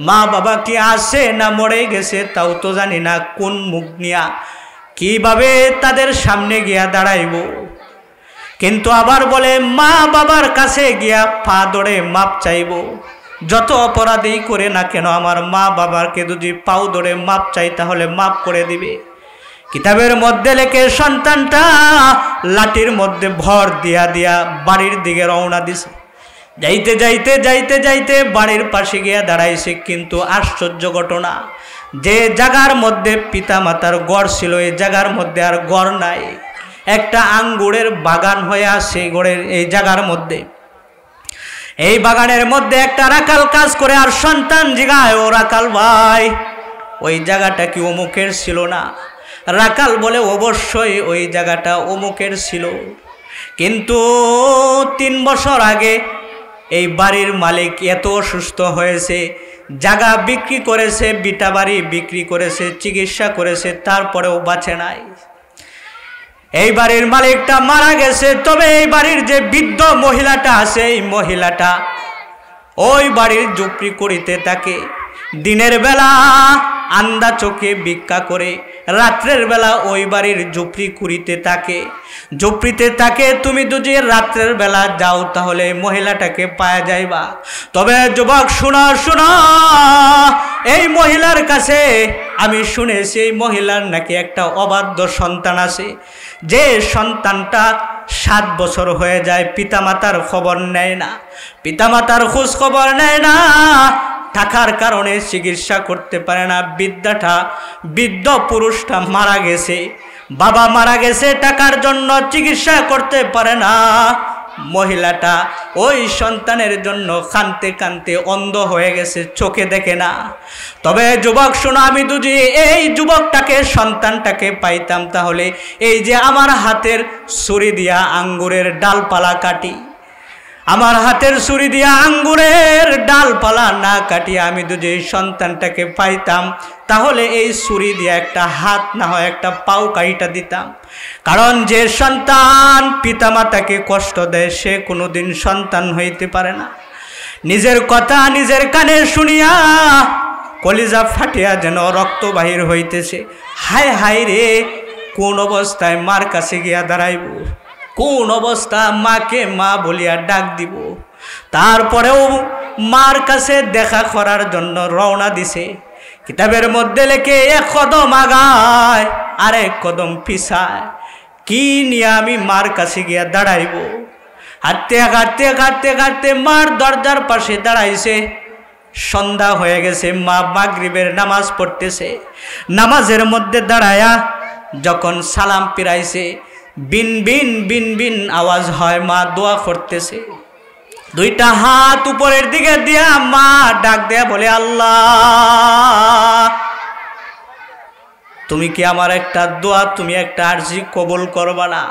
মা বাবা কি আছে না মরে গেছে তাও তো জানি না, কোন মুখ নিয়া কিভাবে তাদের সামনে গিয়া দাঁড়াইব। কিন্তু আবার বলে মা বাবার কাছে গিয়া পা ধরে মাপ চাইব। যত অপরাধী করে না কেন আমার মা বাবাকে যদি পাও ধরে মাপ চাই তাহলে মাপ করে দিবে। কিতাবের মধ্যে লেখে সন্তানটা লাঠির মধ্যে ভর দিয়া দিয়া বাড়ির দিকে রওনা দিছে। যাইতে যাইতে যাইতে যাইতে বাড়ির পাশে গিয়া দাঁড়াইছে, কিন্তু আশ্চর্য ঘটনা, যে জায়গার মধ্যে পিতা মাতার গড় ছিল এই জায়গার মধ্যে আর গড় নাই। একটা আঙ্গুরের বাগান হয়ে আছে গড়ের এই জায়গার মধ্যে। এই বাগানের মধ্যে একটা রাখাল কাজ করে, আর সন্তান জিগায়, ও রাখাল ভাই, ওই জায়গাটা কি অমুকের ছিল না? রাখাল বলে, অবশ্যই ওই জায়গাটা অমুকের ছিল, কিন্তু 3 বছর আগে এই বাড়ির মালিক এত অসুস্থ হয়েছে, জায়গা বিক্রি করেছে, বিটা বাড়ি বিক্রি করেছে, চিকিৎসা করেছে, তারপরেও বাঁচে নাই। এই বাড়ির মালিকটা মারা গেছে, তবে এই বাড়ির যে বৃদ্ধ মহিলাটা আছে, এই মহিলাটা ওই বাড়ির ঝুপড়ি করিতে থাকে। দিনের বেলা আন্দা চোখে ভিক্ষা করে, রাত্রের বেলা ওই বাড়ির ঝুপড়ি করিতে থাকে, ঝুপড়িতে থাকে। তুমি যদি রাত্রের বেলা যাও তাহলে মহিলাটাকে পাওয়া যাইবা। তবে যুবক শোনো শোনো, এই মহিলার কাছে আমি শুনেছি এই মহিলার নাকি একটা অবাধ্য সন্তান আছে, যে সন্তানটা 7 বছর হয়ে যায়, পিতামাতার খবর নেয় না, পিতামাতার খোঁজ খবর নেয় না, টাকার কারণে চিকিৎসা করতে পারে না। বৃদ্ধ পুরুষটা মারা গেছে, বাবা মারা গেছে, টাকার জন্য চিকিৎসা করতে পারে না। মহিলাটা ওই সন্তানের জন্য কাঁদতে কাঁদতে অন্ধ হয়ে গেছে, চোখে দেখে না। তবে যুবক শোনো, আমি যদি এই যুবকটাকে সন্তানটাকে পাইতাম তাহলে এই যে আমার হাতের ছুরি দিয়া আঙ্গুরের ডালপালা কাটি, আমার হাতের ছুরি দিয়া আঙ্গুরের ডালপালা না কাটিয়ে আমি যদি এই সন্তানটাকে পাইতাম তাহলে এই ছুরি দিয়া একটা হাত না হয় একটা পাও কাইটা দিতাম। কারণ যে সন্তান পিতামাতাকে কষ্ট দেয় সে কোনোদিন সন্তান হইতে পারে না। নিজের কথা নিজের কানে শুনিয়া কলিজা ফাটিয়া যেন রক্ত বাহির হইতেছে। হায় হায় রে, কোন অবস্থায় মার কাছে গিয়া দাঁড়াইব, কোন অবস্থা মাকে মা বলিয়া ডাক দিব। তারপরেও মার কাছে দেখা করার জন্য রওনা দিছে। কিতাবের মধ্যে লেখে 1 কদম আগায় আর 1 কদম পিছায়। কি নিয়ে আমি মার কাছে গিয়া দাঁড়াইব? হাঁটতে হাঁটতে হাঁটতে হাঁটতে মার দরজার পাশে দাঁড়াইছে। সন্ধ্যা হয়ে গেছে, মা মাগরিবের নামাজ পড়তেছে। নামাজের মধ্যে দাঁড়ায়া যখন সালাম ফিরাইছে, বিন বিন বিন বিন আওয়াজ হয়, মা দোয়া করতেছে। 2টা হাত উপরের দিকে দিয়া মা ডাক দেয়া বলে, আল্লাহ, তুমি কি আমার একটা দোয়া, তুমি একটা আরজি কবুল করবা না?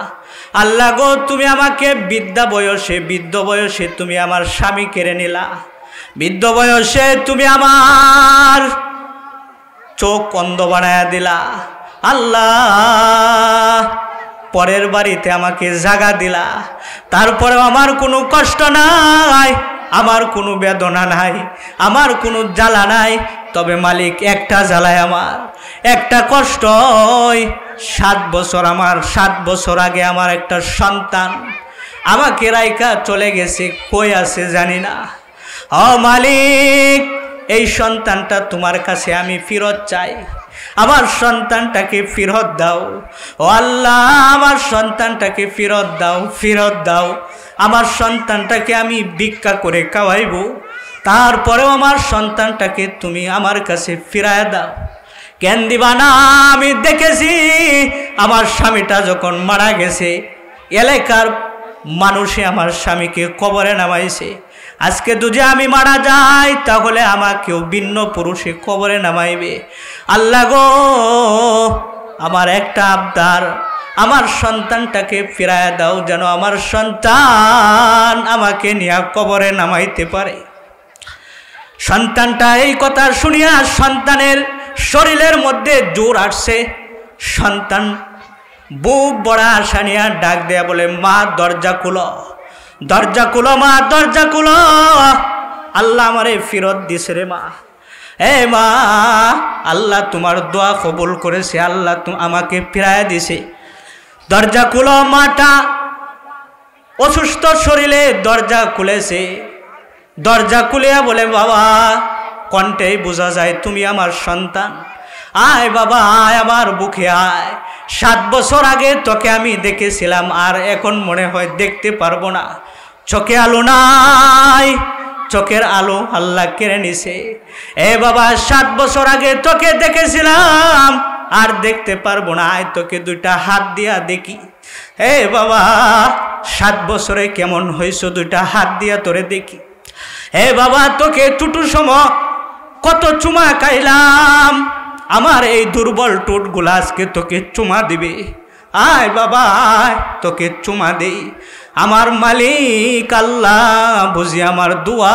আল্লাহ গো, তুমি আমাকে বৃদ্ধ বয়সে তুমি আমার স্বামী কেড়ে নিলা, বৃদ্ধ বয়সে তুমি আমার চোখ অন্ধ বানায়া দিলা। আল্লাহ, পরের বাড়িতে আমাকে জাগা দিলা, তারপরেও আমার কোনো কষ্ট নাই, আমার কোনো বেদনা নাই, আমার কোনো জ্বালা নাই। তবে মালিক, একটা জ্বালায় আমার, একটা কষ্ট। 7 বছর আমার 7 বছর আগে আমার একটা সন্তান আমাকে রাইকা চলে গেছে, কই আছে জানি না। ও মালিক, এই সন্তানটা তোমার কাছে আমি ফেরত চাই, আমার সন্তানটাকে ফেরত দাও। ও আল্লাহ, আমার সন্তানটাকে ফেরত দাও, ফেরত দাও। আমার সন্তানটাকে আমি ভিক্ষা করে খাওয়াইব, তারপরেও আমার সন্তানটাকে তুমি আমার কাছে ফিরায় দাও। কেন দিবা না? আমি দেখেছি আমার স্বামীটা যখন মারা গেছে, এলাকার মানুষে আমার স্বামীকে কবরে নামাইছে। আজকে যদি আমি মারা যাই তাহলে আমাকেও ভিন্ন পুরুষে কবরে নামাইবে। আল্লাহ গো, আমার একটা আবদার, আমার সন্তানটাকে ফিরায় দাও, যেন আমার সন্তান আমাকে নিয়ে কবরে নামাইতে পারে। সন্তানটা এই কথা শুনিয়া সন্তানের শরীরের মধ্যে জোর আসছে। সন্তান বুক বড়া আশা নিয়ে ডাক দেয়া বলে, মা দরজা খুলো, দরজা খুলো, মা দরজা খুলো। আল্লাহ আমারে ফেরত দিছে রে মা। এ মা, আল্লাহ তোমার দোয়া কবুল করেছে, আল্লাহ আমাকে ফিরায় দিছে। দরজা খুলো। মাটা অসুস্থ শরীরে দরজা খুলেছে। দরজা খুলিয়া বলে, বাবা, কণ্ঠেই বোঝা যায় তুমি আমার সন্তান। আয় বাবা আয়, আমার বুকে আয়। 7 বছর আগে তোকে আমি দেখেছিলাম, আর এখন মনে হয় দেখতে পারবো না। চোখে আলো নাই, চোখের আলো আল্লাহ কেড়ে নিছে। এ বাবা, 7 বছর আগে তোকে দেখেছিলাম, আর দেখতে পারবো না। আয় তোকে 2টা হাত দিয়া দেখি। এ বাবা, 7 বছরে কেমন হয়েছ, 2টা হাত দিয়া তোরে দেখি। এ বাবা, তোকে টুটু সময় কত চুমা খাইলাম, আমার এই দুর্বল টুটগুলা আজকে তোকে চুমা দিবে। আয় বাবা আয়, তোকে চুমা দেই। আমার মালিক আল্লাহ বুঝি আমার দোয়া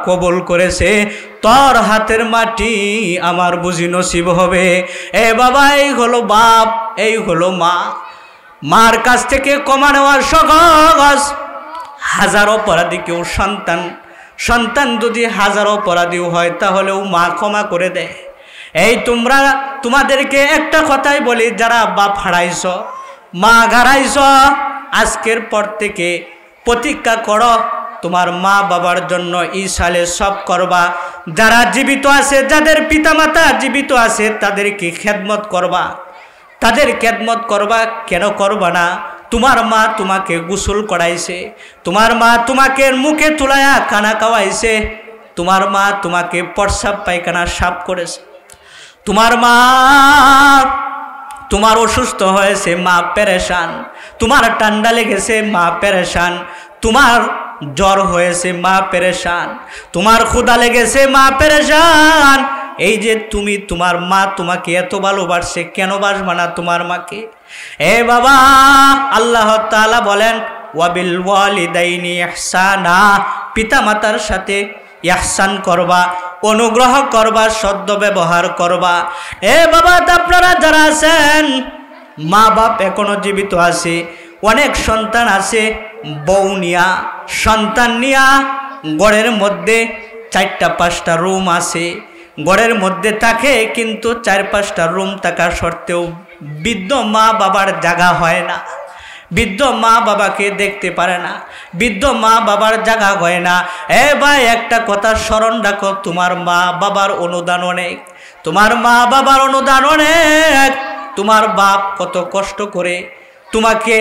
কবুল করেছে, তোর হাতের মাটি আমার বুঝি নসিব হবে। এ বাবা, এই হলো বাপ, এই হলো মা। মার কাছ থেকে ক্ষমা নেওয়ার সহজ। 1000 অপরাধী কেউ সন্তান যদি 1000 অপরাধীও হয়, তাহলেও মা ক্ষমা করে দেয়। এই তোমাদেরকে একটা কথাই বলি, যারা বাপ হারাইছ, মা হারাইছ, আজকের পর থেকে প্রতিজ্ঞা করো তোমার মা বাবার জন্য এই সালে সব করবা। যারা জীবিত আছে, যাদের পিতামাতা জীবিত আছে, তাদেরকে খেদমত করবা, তাদের খেদমত করবা। কেন করবা না? তোমার মা তোমাকে গোসল করাইছে, তোমার মা তোমাকে মুখে তুলায়া খানা খাওয়াইছে, তোমার মা তোমাকে প্রস্রাব পায়খানা সাফ করেছে, তোমার মা তোমার অসুস্থ হয়েছে, মা পেরেশান, তোমার ঠান্ডা লেগেছে, মা পেরেশান, তোমার জ্বর হয়েছে, মা পেরেশান, তোমার ক্ষুধা লেগেছে, মা পেরেশান। এই যে তোমার মা তোমাকে এত ভালোবাসছে, কেন বাসবা না তোমার মাকে? এ বাবা, আল্লাহ তাআলা বলেন, ওয়াবিল ওয়ালিদাইনি ইহসানা, পিতা মাতার সাথে ইহসান করবা, অনুগ্রহ করবা, সদ্য ব্যবহার করবা। এ বাবা, আপনারা যারা আছেন, মা বাপ এখনো জীবিত আছে, অনেক সন্তান আছে, বউ নিয়া সন্তান নিয়া ঘরের মধ্যে 4টা-5টা রুম আছে, ঘরের মধ্যে থাকে, কিন্তু 4-5টা রুম থাকা সত্ত্বেও বৃদ্ধ মা বাবার জায়গা হয় না, বৃদ্ধ মা বাবাকে দেখতে পারে না, বৃদ্ধ মা বাবার জায়গা হয় না। এ ভাই, একটা কথা স্মরণ রাখো, তোমার মা বাবার অনুদান অনেক, তোমার মা বাবার অনুদান অনেক। তোমার বাপ কত কষ্ট করে তোমাকে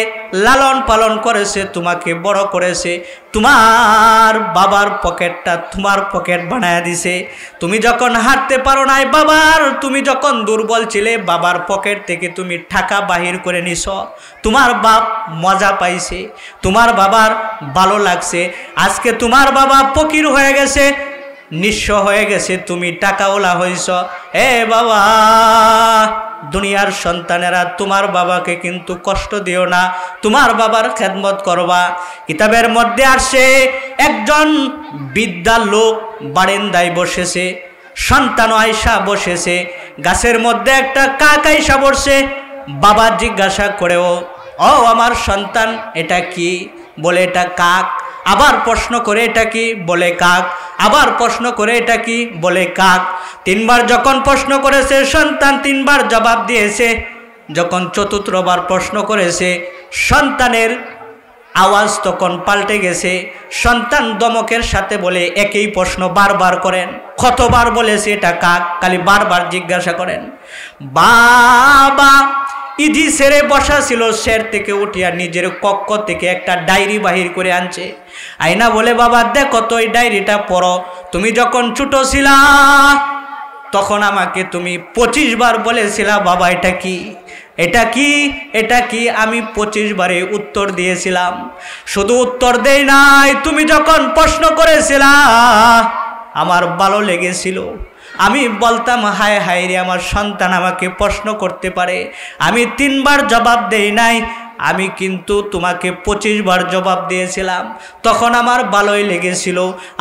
লালন পালন করেছে, তোমাকে বড় করেছে, তোমার বাবার পকেটটা তোমার পকেট বানায় দিছে। তুমি যখন হাঁটতে পারো নাই, তুমি যখন দুর্বল ছিলে, বাবার পকেট থেকে তুমি টাকা বাহির করে নিছ, তোমার বাপ মজা পাইছে, তোমার বাবার ভালো লাগছে। আজকে তোমার বাবা ফকির হয়ে গেছে, নিঃস্ব হয়ে গেছে, তুমি টাকাওয়ালা হইছ। এ বাবা, দুনিয়ার সন্তানেরা, তোমার বাবাকে কিন্তু কষ্ট দিও না, তোমার বাবার খেদমত করবা। কিতাবের মধ্যে আসে, একজন বৃদ্ধা লোক বারান্দায় বসেছে, সন্তান আয়সা বসেছে, গাছের মধ্যে একটা কাক আয়সা বসে। বাবা জিজ্ঞাসা করেও, ও আমার সন্তান, এটা কি? বলে এটা কাক। আবার প্রশ্ন করে, এটা কি? বলে কাক। আবার প্রশ্ন করে, এটা কি? বলে কাক। 3বার যখন প্রশ্ন করেছে, সন্তান 3বার জবাব দিয়েছে। যখন 4বার প্রশ্ন করেছে, সন্তানের আওয়াজ তখন পাল্টে গেছে। সন্তান দমকের সাথে বলে, একই প্রশ্ন বারবার করেন। কতবার বলেছে এটা কাক, খালি বারবার জিজ্ঞাসা করেন। বাবা ইজি সেরে বসা ছিল, সের থেকে উঠিয়া নিজের কক্ষ থেকে একটা ডায়েরি বাহির করে আনছে। আয়না বলে, বাবা দেখো তো, এই ডায়েরিটা পড়ো। তুমি যখন ছোট ছিলা, তখন আমাকে তুমি 25 বার বলেছিলা, বাবা এটা কি, এটা কি, এটা কি? আমি 25 বারে উত্তর দিয়েছিলাম। শুধু উত্তর দেই নাই, তুমি যখন প্রশ্ন করেছিলা, আমার ভালো লেগেছিল। আমি বলতাম, হায় হায় রে, আমার সন্তান আমাকে প্রশ্ন করতে পারে। আমি 3বার জবাব দেই নাই, আমি কিন্তু তোমাকে 25 বার জবাব দিয়েছিলাম, তখন আমার ভালোই লেগেছিল।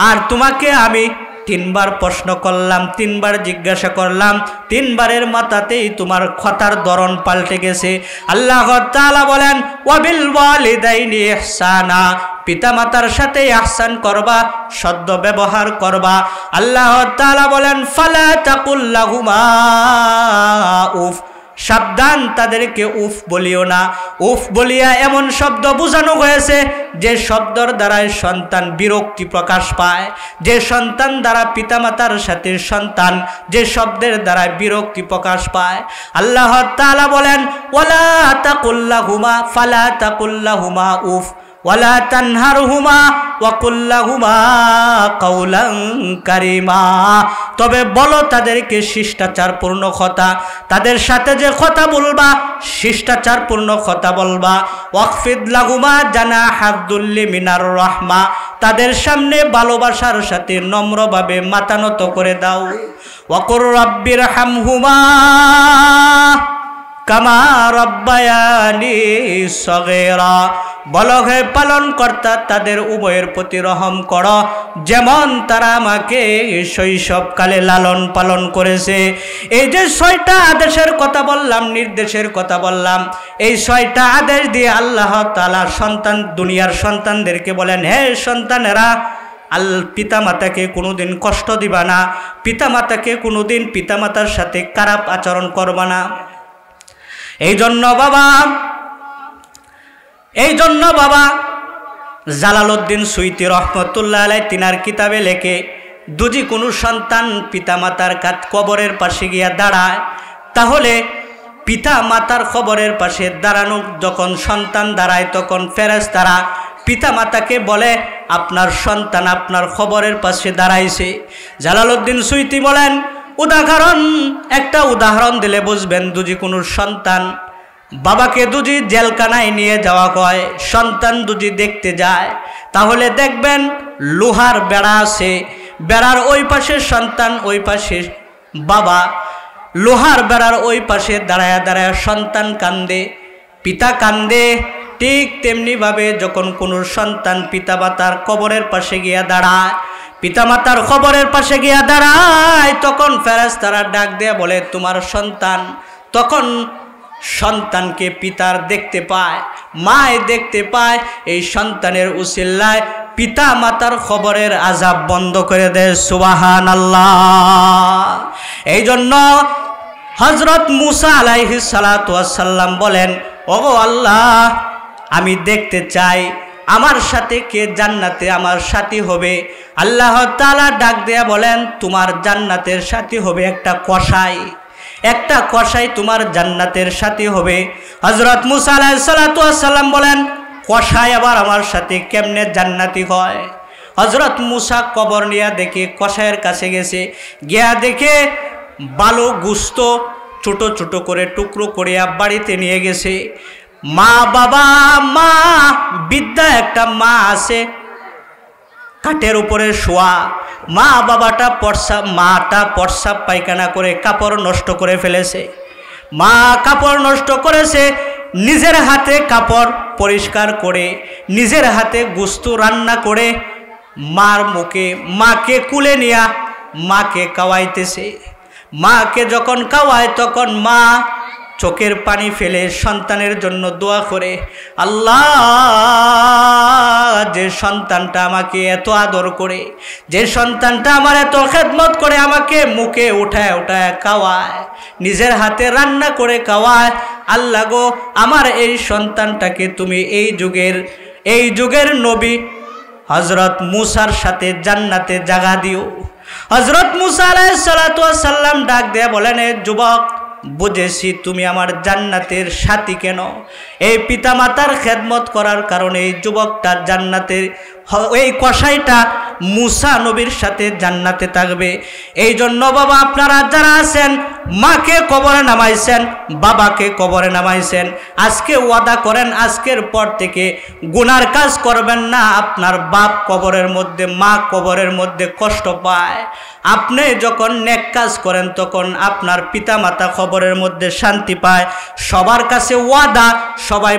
আর তোমাকে আমি 3বার প্রশ্ন করলাম, 3বার জিজ্ঞাসা করলাম, 3বারের মাথাতেই তোমার কথার ধরন পাল্টে গেছে। আল্লাহ তাআলা বলেন, ওয়াবিল ওয়ালিদাইনি ইহসানা, পিতামাতার সাথে ইহসান করবা, সদ্য ব্যবহার করবা। আল্লাহ তাআলা বলেন, ফালা তাকুল লাহুমা উফ, সাবধান, তাদেরকে উফ বলিও না। উফ বলিয়া এমন শব্দ বোঝানো হয়েছে যে শব্দর দ্বারাই সন্তান বিরক্তি প্রকাশ পায়, যে সন্তান দ্বারা পিতামাতার সাথে সন্তান যে শব্দের দ্বারা বিরক্তি প্রকাশ পায়। আল্লাহ তাআলা বলেন, ওয়ালা তাকুল্লাহুমা ফালা তাকুল্লাহুমা উফ ওয়ালা তানহারহুমা ওয়া কুল্লাহুমা কাওলান কারীমা। তবে বলো তাদেরকে শিষ্টাচারপূর্ণ কথা, তাদের সাথে যে কথা বলবা শিষ্টাচারপূর্ণ কথা বলবা। ওয়াকফিদ লাহুমা জানাহাদ দুল্লি মিনার রাহমা, তাদের সামনে ভালোবাসার সাথে নম্রভাবে মাথা নত করে দাও। ওয়াকুর রাব্বির হামহুমা কামা রব্বায়ানি সগীরা, বলো হে পালন কর্তা তাদের উভয়ের প্রতি রহম করো যেমন তারা আমাকে শৈশবকালে লালন পালন করেছে। এই যে 6টা আদেশের কথা বললাম, নির্দেশের কথা বললাম, এই 6টা আদেশ দিয়ে আল্লাহ তাআলা সন্তান দুনিয়ার সন্তানদেরকে বলেন, হে সন্তানেরা, পিতামাতাকে কোনোদিন কষ্ট দিবা না, পিতামাতাকে কোনোদিন পিতামাতার সাথে খারাপ আচরণ করবা না। এই জন্য বাবা জালালউদ্দিন সুয়ুতী রহমতুল্লাহ আলাইহি তিনার কিতাবে লেখে, যদি কোনো সন্তান পিতামাতার কবরের পাশে গিয়া দাঁড়ায়, তাহলে পিতামাতার কবরের পাশে দাঁড়ানো যখন সন্তান দাঁড়ায় তখন ফেরেশতারা পিতামাতাকে বলে, আপনার সন্তান আপনার কবরের পাশে দাঁড়াইছে। জালালউদ্দিন সুয়ুতী বলেন, একটা উদাহরণ দিলে বুঝবেন। যদি কোনো সন্তান বাবাকে যদি জেলখানায় নিয়ে যাওয়া হয়, সন্তান যদি দেখতে যায়, তাহলে দেখবেন লোহার বেড়া আছে, বেড়ার ওই পাশে সন্তান, ওই পাশে বাবা। লোহার বেড়ার ওই পাশে দাঁড়ায় দাঁড়ায় সন্তান কান্দে, পিতা কান্দে। ঠিক তেমনিভাবে যখন কোনো সন্তান পিতামাতার কবরের পাশে গিয়া দাঁড়ায়, পিতামাতার কবরের পাশে গিয়া দাঁড়ায়, তখন ফেরেশতারা ডাক দেয়া বলে, তোমার সন্তান। তখন সন্তানকে পিতার দেখতে পায়, মায় দেখতে পায়। এই সন্তানের উসিলায় পিতা মাতার কবরের আযাব বন্ধ করে দেয়। সুবহানাল্লাহ। এই জন্য হযরত মুসা আলাইহিস সালাতু ওয়াস সালাম বলেন, ওগো আল্লাহ, আমি দেখতে চাই আমার সাথে কে জান্নাতে আমার সাথী হবে। আল্লাহ তাআলা ডাক দেয়া বলেন, তোমার জান্নাতের সাথী হবে একটা কসাই, একটা কসাই তোমার জান্নাতের সাথী হবে। হযরত মুসা আলাইহিস সালাতু ওয়াস সালাম বলেন, কসাই আবার আমার সাথে কেমনে জান্নাতি হয়? হযরত মুসা কবর নিয়ে দেখে কসাইয়ের কাছে গেছে, গিয়া দেখে বালু গুস্ত ছোট ছোট করে টুকরো করিয়া বাড়িতে নিয়ে গেছে। মা বাবা, মা বৃদ্ধা একটা মা আছে কাঠের উপরে শোয়া। মাটা প্রস্রাব পায়খানা করে কাপড় নষ্ট করে ফেলেছে। মা কাপড় নষ্ট করেছে, নিজের হাতে কাপড় পরিষ্কার করে নিজের হাতে গোশত রান্না করে মার মুখে মাকে কুলে নিয়া মাকে খাওয়াইতেছে। মাকে যখন খাওয়ায় তখন মা চোখের পানি ফেলে সন্তানের জন্য দোয়া করে, আল্লাহ, যে সন্তানটা আমাকে এত আদর করে, যে সন্তানটা আমার এত খেদমত করে, আমাকে মুখে উঠায় উঠায় খাওয়ায়, নিজের হাতে রান্না করে খাওয়ায়, আল্লাহ গো, আমার এই সন্তানটাকে তুমি এই যুগের নবী হযরত মুসার সাথে জান্নাতে জায়গা দিও। হযরত মুসা আলাইহিস সালাতু ওয়াস সালাম ডাক দেয়া বলেন, এ যুবক, বুঝেছি তুমি আমার জান্নাতের সাথী। কেন? এই পিতামাতার খেদমত করার কারণে এই যুবকটা জান্নাতের, এই কসাইটা মুসা নবীর সাথে জান্নাতে থাকবে। এই জন্য বাবা, আপনারা যারা আছেন মাকে কবরে নামাইছেন, বাবাকে কবরে নামাইছেন, আজকে ওয়াদা করেন আজকের পর থেকে গুনার কাজ করবেন না। আপনার বাপ কবরের মধ্যে, মা কবরের মধ্যে কষ্ট পায়। আপনি যখন নেক কাজ করেন তখন আপনার পিতামাতা কবরের মধ্যে শান্তি পায়। সবার কাছে ওয়াদা, সবাই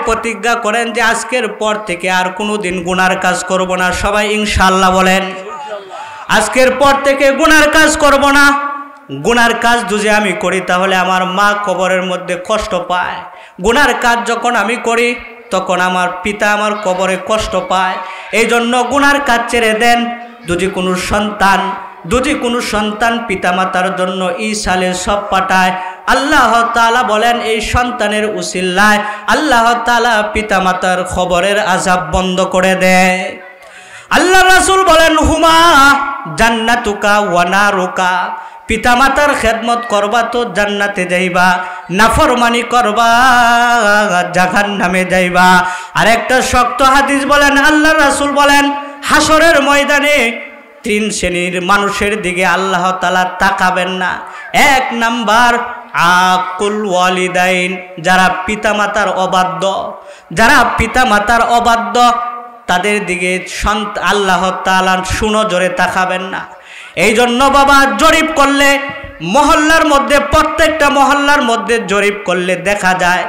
প্রতিজ্ঞা করেন যে আজকের পর থেকে আর কোনোদিন গুনার কাজ করব না। সবাই ইনশাআল্লাহ বলেন। আজকের পর থেকে গুনার কাজ করব না। গুনার কাজ যদি আমি করি তাহলে আমার মা কবরের মধ্যে কষ্ট পায়। গুনার কাজ যখন আমি করি তখন আমার পিতা আমার কবরে কষ্ট পায়। এই জন্য গুনার কাজ ছেড়ে দেন। যদি কোনো সন্তান যদি কোনো সন্তান পিতামাতার জন্য ইসালে সব পাঠায়, আল্লাহ তাআলা বলেন এই সন্তানের উসিলায় আল্লাহ তাআলা পিতামাতার খবরের আযাব বন্ধ করে দেয়। আল্লাহ রাসূল বলেন হুমা জান্নাতুকা ওয়া নারুকা, পিতামাতার খেদমত করবা তো জান্নাতে যাইবা, নাফরমানি করবা জাহান্নামে যাইবা। আর একটা শক্ত হাদিস বলেন, আল্লাহ রাসূল বলেন হাসরের ময়দানে 3 শ্রেণীর মানুষের দিকে আল্লাহ তাআলা তাকাবেন না। 1 নাম্বার আকুল ওয়ালিদাইন, যারা পিতামাতার অবাধ্য, যারা পিতামাতার অবাধ্য তাদের দিকে আল্লাহ তাআলা সুনজরে তাকাবেন না। এই জন্য বাবা জরিপ করলে মহল্লার মধ্যে, প্রত্যেকটা মহল্লার মধ্যে জরিপ করলে দেখা যায়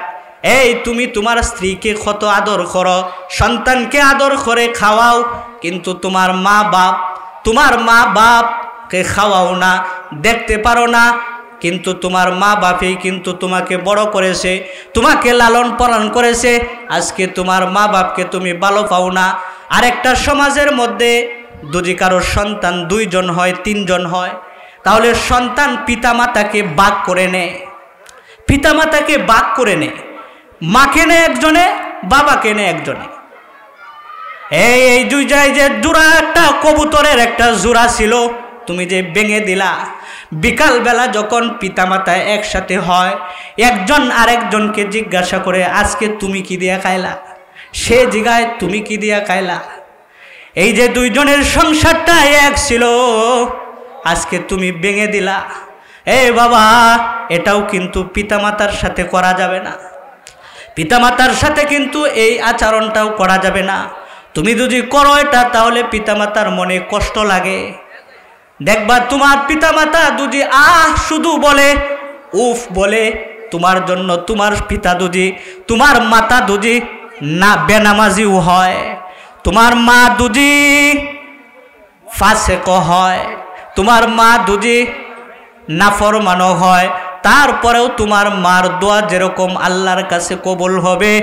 এই তুমি তোমার স্ত্রীকে কত আদর করো, সন্তানকে আদর করে খাওয়াও, কিন্তু তোমার মা বাপকে খাওয়াও না, দেখতে পারো না। কিন্তু তোমার মা বাপই কিন্তু তোমাকে বড় করেছে, তোমাকে লালন পালন করেছে, আজকে তোমার মা বাপকে তুমি ভালো পাও না। আরেকটা সমাজের মধ্যে যদি কারো সন্তান 2 জন হয় 3 জন হয়, তাহলে সন্তান পিতামাতাকে ভাগ করে নেয়, পিতামাতাকে ভাগ করে নেয়, মাকে নেয় একজনে, বাবাকে নেয় একজনে। এই 2 জায়গায় যে জোড়া, একটা কবুতরের একটা জোড়া ছিল, তুমি যে ভেঙে দিলা, বিকালবেলা যখন পিতামাতা একসাথে হয়, একজন আরেকজনকে জিজ্ঞাসা করে আজকে তুমি কি দিয়া খাইলা, সে জিগায় তুমি কি দিয়া খাইলা। এই যে 2 জনের সংসারটা এক ছিল, আজকে তুমি ভেঙে দিলা। এই বাবা, এটাও কিন্তু পিতামাতার সাথে করা যাবে না, পিতামাতার সাথে কিন্তু এই আচরণটাও করা যাবে না। তুমি যদি করো এটা, তাহলে পিতামাতার মনে কষ্ট লাগে। দেখবা তোমার পিতামাতা যদি শুধু বলে, উফ বলে, তোমার জন্য তোমার পিতা যদি, তোমার মাতা যদি না বেনামাজিও হয়, তোমার মা যদি ফাসেক হয়, তোমার মা যদি নাফরমানও হয়, তারপরেও তোমার মার দোয়া যেরকম আল্লাহর কাছে কবুল হবে,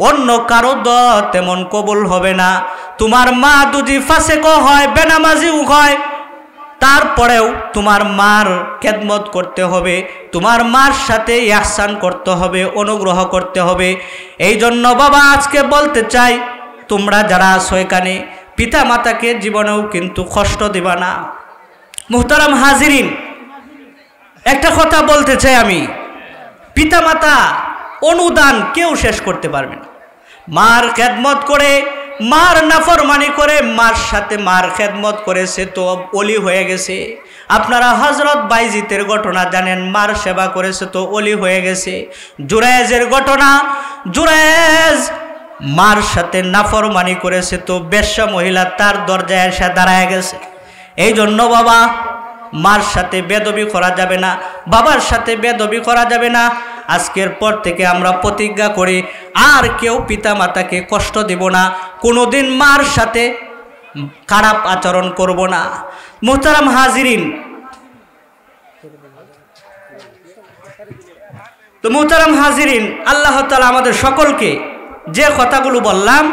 অন্য কারো দোয়া তেমন কবুল হবে না। তোমার মা যদি ফাসেকও হয়, বেনামাজিও হয়, তারপরেও তোমার মার খেদমত করতে হবে, তোমার মার সাথে ইহসান করতে হবে, অনুগ্রহ করতে হবে। এই জন্য বাবা আজকে বলতে চাই, তোমরা যারা আছো এখানে, পিতা মাতাকে জীবনেও কিন্তু কষ্ট দিবা না। মুহতারাম হাজিরিন, একটা কথা বলতে চাই আমি, পিতা মাতা অনুদান কেউ শেষ করতে পারবে না। মার খেদমত করে, মার নাফরমানি করে, মার সাথে মার খেদমত করেছে তো ওলি হয়ে গেছে। আপনারা হযরত বাইজিতের ঘটনা জানেন, মার সেবা করেছে তো ওলি হয়ে গেছে। জুরায়েজের ঘটনা, জুরায়েজ মার সাথে নাফরমানি করেছে তো বেশ্যা মহিলা তার দরজায় এসে দাঁড়ায় গেছে। এই জন্য বাবা, মার সাথে বেদবি করা যাবে না, বাবার সাথে বেদবি করা যাবে না। আজকের পর থেকে আমরা প্রতিজ্ঞা করি আর কেউ পিতা মাতাকে কষ্ট দেব না, কোনোদিন মার সাথে খারাপ আচরণ করব না। মুহতারাম হাজিরিন, তো মুহতারাম হাজিরিন, আল্লাহ তাআলা আমাদের সকলকে যে কথাগুলো বললাম